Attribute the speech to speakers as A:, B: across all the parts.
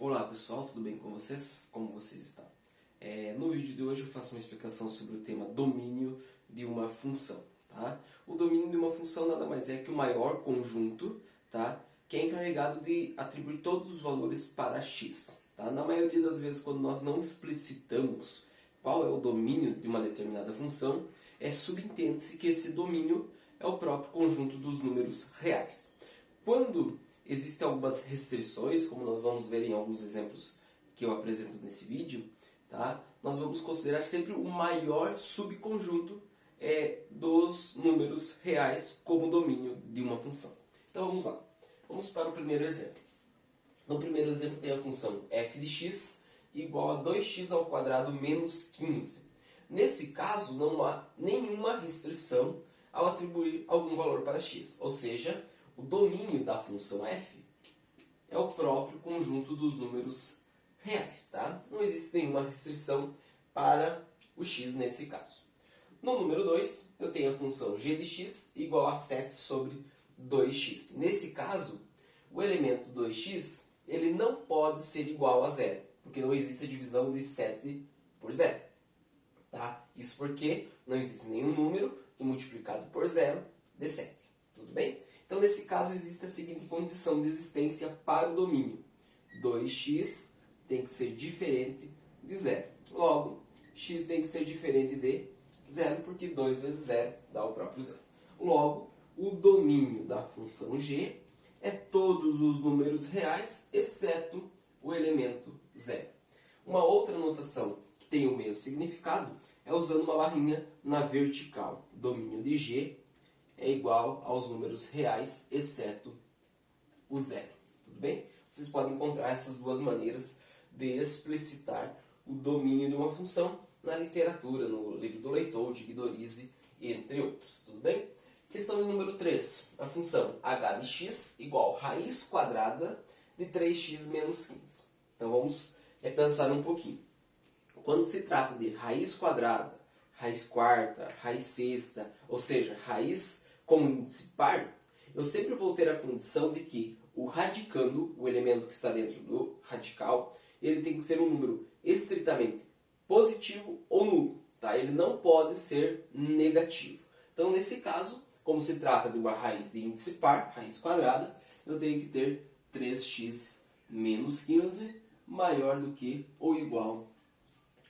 A: Olá pessoal, tudo bem com vocês? Como vocês estão? No vídeo de hoje eu faço uma explicação sobre o tema domínio de uma função. Tá? O domínio de uma função nada mais é que o maior conjunto, tá? Que é encarregado de atribuir todos os valores para x. Tá? Na maioria das vezes, quando nós não explicitamos qual é o domínio de uma determinada função, subentende-se que esse domínio é o próprio conjunto dos números reais. Quando existem algumas restrições, como nós vamos ver em alguns exemplos que eu apresento nesse vídeo, tá? Nós vamos considerar sempre o maior subconjunto dos números reais como domínio de uma função. Então vamos lá. Vamos para o primeiro exemplo. No primeiro exemplo tem a função f de x igual a 2x ao quadrado menos 15. Nesse caso não há nenhuma restrição ao atribuir algum valor para x, ou seja, o domínio da função f é o próprio conjunto dos números reais. Tá? Não existe nenhuma restrição para o x nesse caso. No número 2, eu tenho a função g de x igual a 7 sobre 2x. Nesse caso, o elemento 2x ele não pode ser igual a zero, porque não existe a divisão de 7 por zero. Tá? Isso porque não existe nenhum número que multiplicado por zero dê 7. Tudo bem? Então, nesse caso, existe a seguinte condição de existência para o domínio. 2x tem que ser diferente de zero. Logo, x tem que ser diferente de zero, porque 2 vezes 0 dá o próprio zero. Logo, o domínio da função g é todos os números reais, exceto o elemento zero. Uma outra notação que tem o mesmo significado é usando uma barrinha na vertical. O domínio de g é igual aos números reais, exceto o zero. Tudo bem? Vocês podem encontrar essas duas maneiras de explicitar o domínio de uma função na literatura, no livro do Leitold, de Guidorizi, entre outros. Tudo bem? Questão de número 3. A função h de x igual a raiz quadrada de 3x menos 15. Então vamos pensar um pouquinho. Quando se trata de raiz quadrada, raiz quarta, raiz sexta, ou seja, raiz com índice par, eu sempre vou ter a condição de que o radicando, o elemento que está dentro do radical, ele tem que ser um número estritamente positivo ou nulo. Tá? Ele não pode ser negativo. Então, nesse caso, como se trata de uma raiz de índice par, raiz quadrada, eu tenho que ter 3x menos 15 maior do que ou igual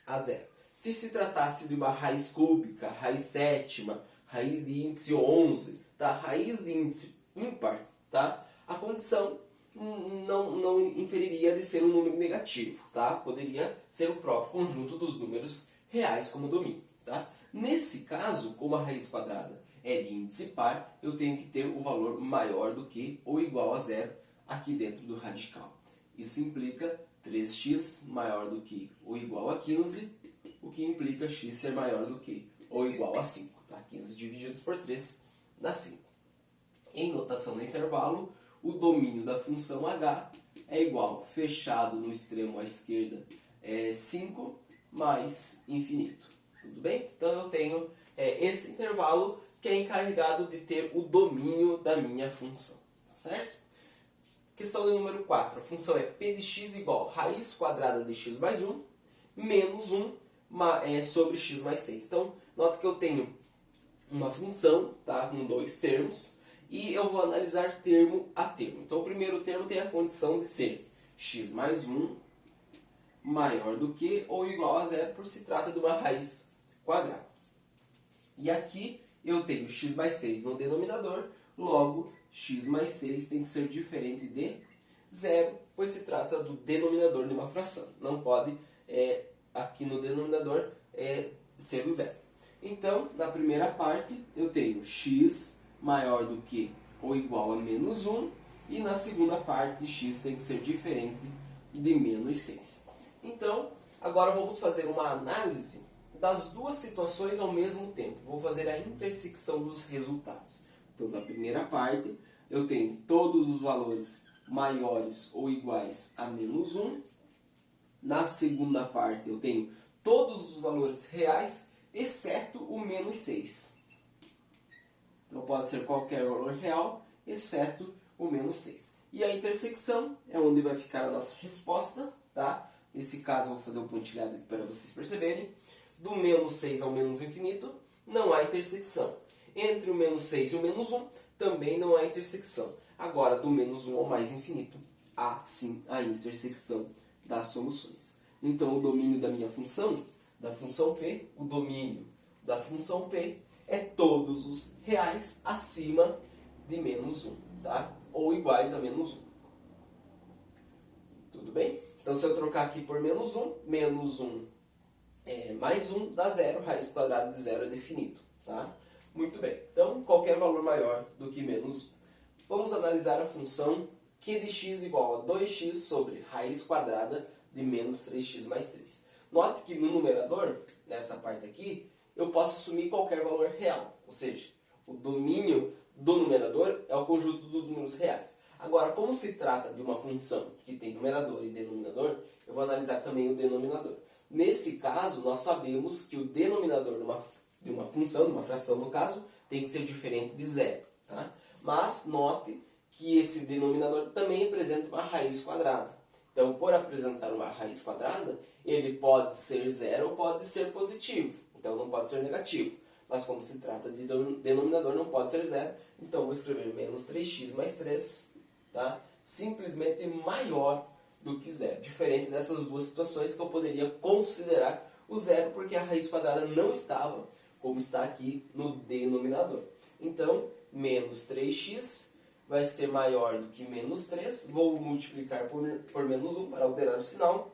A: a zero. Se se tratasse de uma raiz cúbica, raiz sétima, raiz de índice 11, tá? Raiz de índice ímpar, tá? A condição não inferiria de ser um número negativo. Tá? Poderia ser o próprio conjunto dos números reais como domínio. Tá? Nesse caso, como a raiz quadrada é de índice par, eu tenho que ter o valor maior do que ou igual a zero aqui dentro do radical. Isso implica 3x maior do que ou igual a 15, o que implica x ser maior do que ou igual a 5. Tá? 15 divididos por 3 dá 5. Em notação de intervalo, o domínio da função h é igual, fechado no extremo à esquerda, 5 mais infinito. Tudo bem? Então eu tenho esse intervalo que é encarregado de ter o domínio da minha função. Tá certo? Questão de número 4. A função é p de x igual a raiz quadrada de x mais 1 menos 1 sobre x mais 6. Então, nota que eu tenho uma função, tá, com dois termos, e eu vou analisar termo a termo. Então, o primeiro termo tem a condição de ser x mais 1 maior do que ou igual a zero, por se trata de uma raiz quadrada. E aqui eu tenho x mais 6 no denominador, logo x mais 6 tem que ser diferente de zero, pois se trata do denominador de uma fração. Não pode, aqui no denominador, ser o zero. Então, na primeira parte, eu tenho x maior do que ou igual a menos 1, e na segunda parte, x tem que ser diferente de menos 6. Então, agora vamos fazer uma análise das duas situações ao mesmo tempo. Vou fazer a intersecção dos resultados. Então, na primeira parte, eu tenho todos os valores maiores ou iguais a menos 1. Na segunda parte, eu tenho todos os valores reais, exceto o menos 6. Então, pode ser qualquer valor real, exceto o menos 6. E a intersecção é onde vai ficar a nossa resposta, tá? Nesse caso, eu vou fazer um pontilhado aqui para vocês perceberem. Do menos 6 ao menos infinito, não há intersecção. Entre o menos 6 e o menos 1, também não há intersecção. Agora, do menos 1 ao mais infinito, há sim a intersecção das soluções. Então, o domínio da minha função, da função P, o domínio da função P é todos os reais acima de menos 1, tá? Ou iguais a menos 1. Tudo bem? Então, se eu trocar aqui por menos 1 mais 1 dá 0, raiz quadrada de 0 é definido, tá? Muito bem, então qualquer valor maior do que menos 1. Vamos analisar a função q de x igual a 2x sobre raiz quadrada de menos 3x mais 3. Note que no numerador, nessa parte aqui, eu posso assumir qualquer valor real, ou seja, o domínio do numerador é o conjunto dos números reais. Agora, como se trata de uma função que tem numerador e denominador, eu vou analisar também o denominador. Nesse caso, nós sabemos que o denominador de uma função, de uma fração no caso, tem que ser diferente de zero. Tá? Mas note que esse denominador também apresenta uma raiz quadrada. Então, por apresentar uma raiz quadrada, ele pode ser zero ou pode ser positivo. Então, não pode ser negativo. Mas como se trata de denominador, não pode ser zero. Então, vou escrever menos 3x mais 3, tá? Simplesmente maior do que zero. Diferente dessas duas situações que eu poderia considerar o zero, porque a raiz quadrada não estava, como está aqui no denominador. Então, menos 3x vai ser maior do que menos 3. Vou multiplicar por menos 1 para alterar o sinal.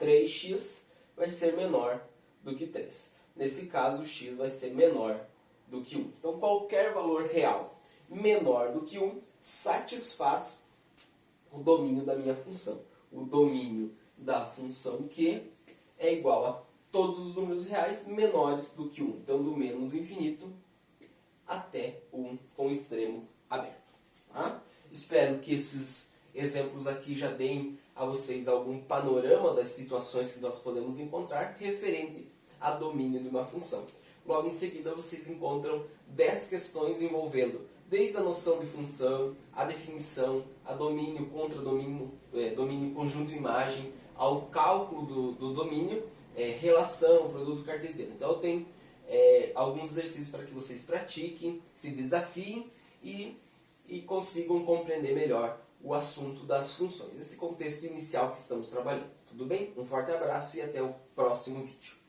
A: 3x vai ser menor do que 3. Nesse caso, o x vai ser menor do que 1. Então, qualquer valor real menor do que 1 satisfaz o domínio da minha função. O domínio da função Q é igual a todos os números reais menores do que 1. Então, do menos infinito até 1 com extremo aberto. Tá? Espero que esses exemplos aqui já deem a vocês algum panorama das situações que nós podemos encontrar referente a domínio de uma função. Logo em seguida, vocês encontram 10 questões envolvendo desde a noção de função, a definição, a domínio, contradomínio, domínio conjunto imagem, ao cálculo do domínio, relação, produto cartesiano. Então eu tenho alguns exercícios para que vocês pratiquem, se desafiem e consigam compreender melhor o assunto das funções. Esse contexto inicial que estamos trabalhando. Tudo bem? Um forte abraço e até o próximo vídeo.